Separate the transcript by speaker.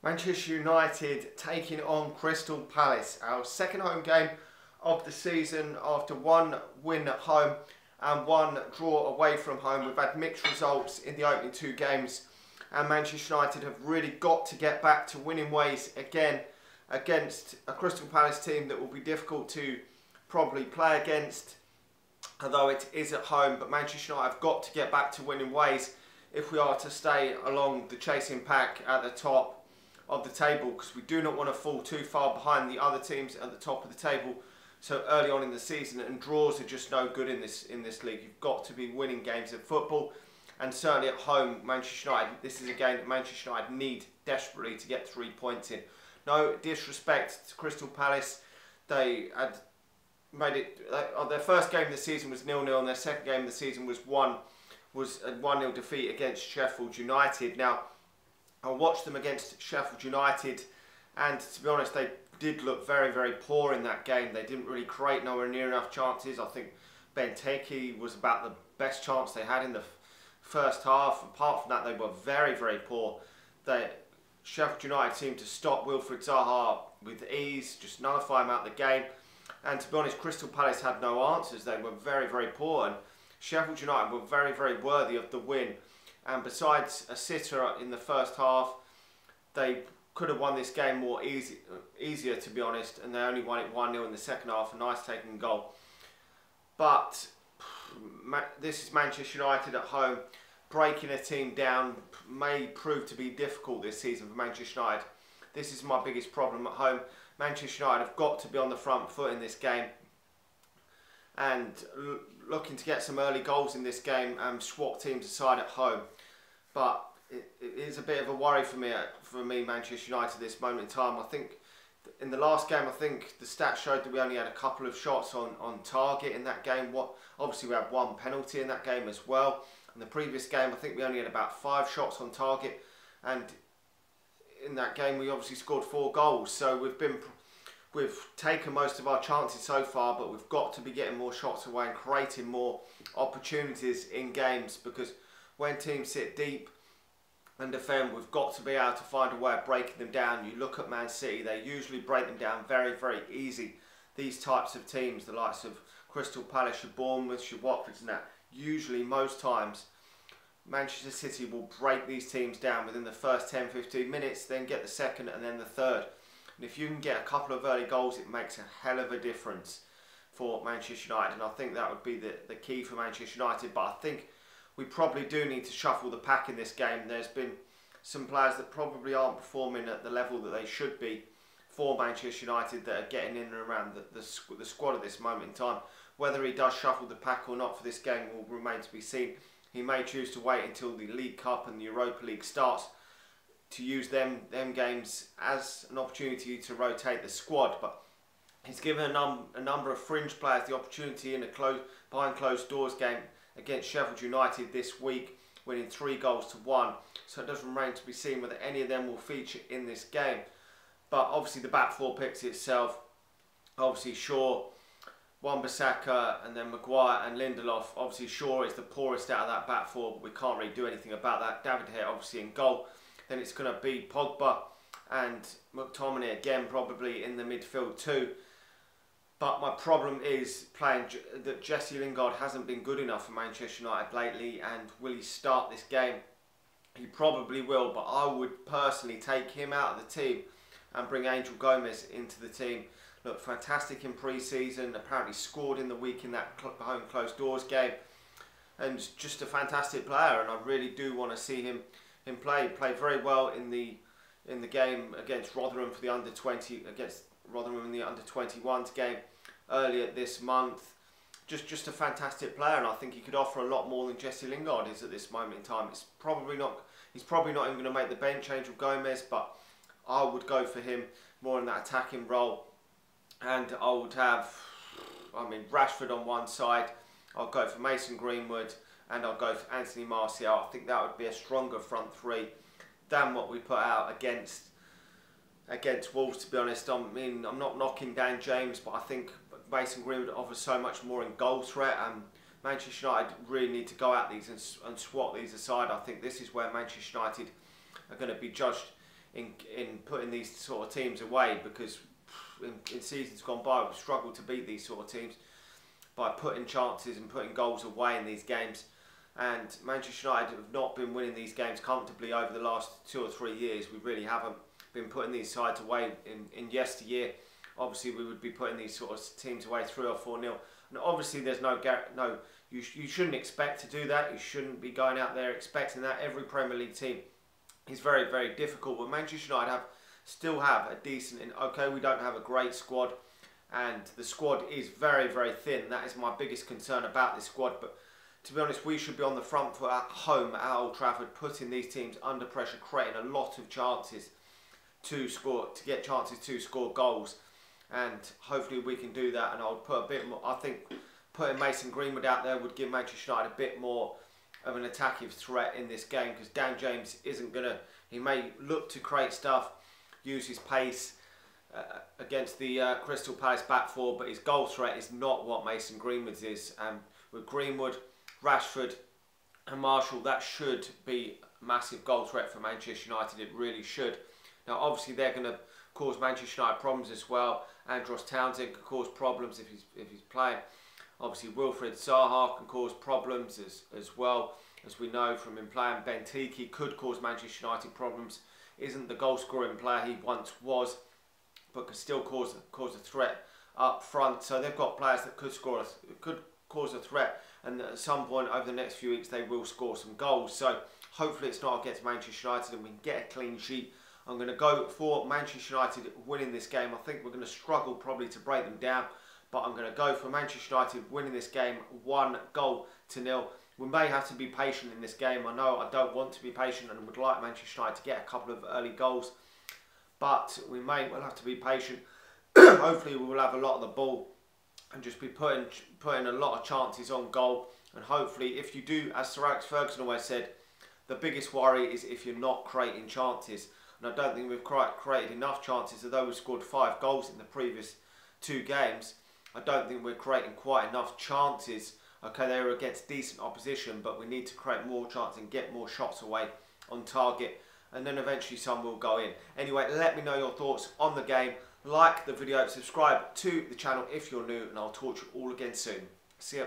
Speaker 1: Manchester United taking on Crystal Palace, our second home game of the season after one win at home and one draw away from home. We've had mixed results in the opening two games and Manchester United have really got to get back to winning ways again against a Crystal Palace team that will be difficult to probably play against, although it is at home. But Manchester United have got to get back to winning ways if we are to stay along the chasing pack at the top of the table, because we do not want to fall too far behind the other teams at the top of the table so early on in the season, and draws are just no good in this league. You've got to be winning games of football, and certainly at home, Manchester United, this is a game that Manchester United need desperately to get 3 points in. No disrespect to Crystal Palace, they had made it, their first game of the season was 0-0 and their second game of the season was a 1-0 defeat against Sheffield United. Now, I watched them against Sheffield United, and to be honest, they did look very, very poor in that game. They didn't really create nowhere near enough chances. I think Benteke was about the best chance they had in the first half. Apart from that, they were very, very poor. Sheffield United seemed to stop Wilfried Zaha with ease, just nullify him out of the game. And to be honest, Crystal Palace had no answers. They were very, very poor, and Sheffield United were very, very worthy of the win. And besides a sitter in the first half, they could have won this game easier, to be honest, and they only won it 1-0 in the second half, a nice taken goal. But this is Manchester United at home. Breaking a team down may prove to be difficult this season for Manchester United. This is my biggest problem at home. Manchester United have got to be on the front foot in this game, and looking to get some early goals in this game and swap teams aside at home. But it is a bit of a worry for me, Manchester United, at this moment in time. I think in the last game, I think the stats showed that we only had a couple of shots on target in that game. Obviously we had one penalty in that game as well. In the previous game, I think we only had about 5 shots on target, and in that game we obviously scored 4 goals. So we've taken most of our chances so far, but we've got to be getting more shots away and creating more opportunities in games, because when teams sit deep and defend, we've got to be able to find a way of breaking them down. You look at Man City, they usually break them down very, very easy. These types of teams, the likes of Crystal Palace, your Bournemouth, your Watford and that, usually, most times, Manchester City will break these teams down within the first 10-15 minutes, then get the second and then the third. And if you can get a couple of early goals, it makes a hell of a difference for Manchester United. And I think that would be the key for Manchester United. But I think we probably do need to shuffle the pack in this game. There's been some players that probably aren't performing at the level that they should be for Manchester United that are getting in and around the squad at this moment in time. Whether he does shuffle the pack or not for this game will remain to be seen. He may choose to wait until the League Cup and the Europa League starts to use them games as an opportunity to rotate the squad. But he's given a number of fringe players the opportunity in a behind closed doors game against Sheffield United this week, winning 3-1. So it does remain to be seen whether any of them will feature in this game. But obviously the back four picks itself. Obviously Shaw, Wan-Bissaka and then Maguire and Lindelof. Obviously Shaw is the poorest out of that back four, but we can't really do anything about that. David here obviously in goal. Then it's going to be Pogba and McTominay again, probably in the midfield too. But my problem is that Jesse Lingard hasn't been good enough for Manchester United lately. And will he start this game? He probably will, but I would personally take him out of the team and bring Angel Gomez into the team. Looked fantastic in pre-season, apparently scored in the week in that home closed doors game, and just a fantastic player. And I really do want to see him play. He played very well in the game against Rotherham for the under-20, against Rotherham in the under-21s game earlier this month. Just a fantastic player, and I think he could offer a lot more than Jesse Lingard is at this moment in time. He's probably not even going to make the bench, Angel Gomez, but I would go for him more in that attacking role. And I would have, Rashford on one side. I'll go for Mason Greenwood, and I'll go for Anthony Martial. I think that would be a stronger front three than what we put out against Wolves, to be honest. I'm not knocking Dan James, but I think Mason Greenwood offers so much more in goal threat, and Manchester United really need to go at these and swat these aside. I think this is where Manchester United are going to be judged in putting these sort of teams away, because in seasons gone by we've struggled to beat these sort of teams by putting chances and putting goals away in these games. And Manchester United have not been winning these games comfortably over the last 2 or 3 years. We really haven't been putting these sides away. In yesteryear, obviously we would be putting these sort of teams away 3 or 4-0. And obviously there's you shouldn't expect to do that. You shouldn't be going out there expecting that. Every Premier League team is very, very difficult. But Manchester United still have a decent, okay, we don't have a great squad, and the squad is very, very thin. That is my biggest concern about this squad. But to be honest, we should be on the front foot at home at Old Trafford, putting these teams under pressure, creating a lot of chances to score goals. And hopefully we can do that. And I would put a bit more, I think putting Mason Greenwood out there would give Manchester United a bit more of an attacking threat in this game, because Dan James isn't going to, he may look to create stuff, use his pace against the Crystal Palace back four, but his goal threat is not what Mason Greenwood's is. With Greenwood, Rashford and Martial, that should be a massive goal threat for Manchester United. It really should. Now obviously they're going to cause Manchester United problems as well. Andros Townsend could cause problems if he's playing. Obviously Wilfried Zaha can cause problems as well, as we know from him playing. Benteke could cause Manchester United problems. Isn't the goal scoring player he once was, but could still cause a threat up front. So they've got players that could cause a threat, and at some point over the next few weeks they will score some goals. So hopefully it's not against Manchester United and we can get a clean sheet. I'm going to go for Manchester United winning this game. I think we're going to struggle probably to break them down, but I'm going to go for Manchester United winning this game 1-0. We may have to be patient in this game. I know I don't want to be patient and would like Manchester United to get a couple of early goals, but we'll have to be patient. Hopefully we will have a lot of the ball and just be putting a lot of chances on goal. And hopefully, if you do, as Sir Alex Ferguson always said, the biggest worry is if you're not creating chances. And I don't think we've created enough chances, although we've scored 5 goals in the previous 2 games. I don't think we're creating quite enough chances. Okay, they were against decent opposition, but we need to create more chances and get more shots away on target, and then eventually some will go in. Anyway, let me know your thoughts on the game. Like the video, subscribe to the channel if you're new, and I'll talk to you all again soon. See ya.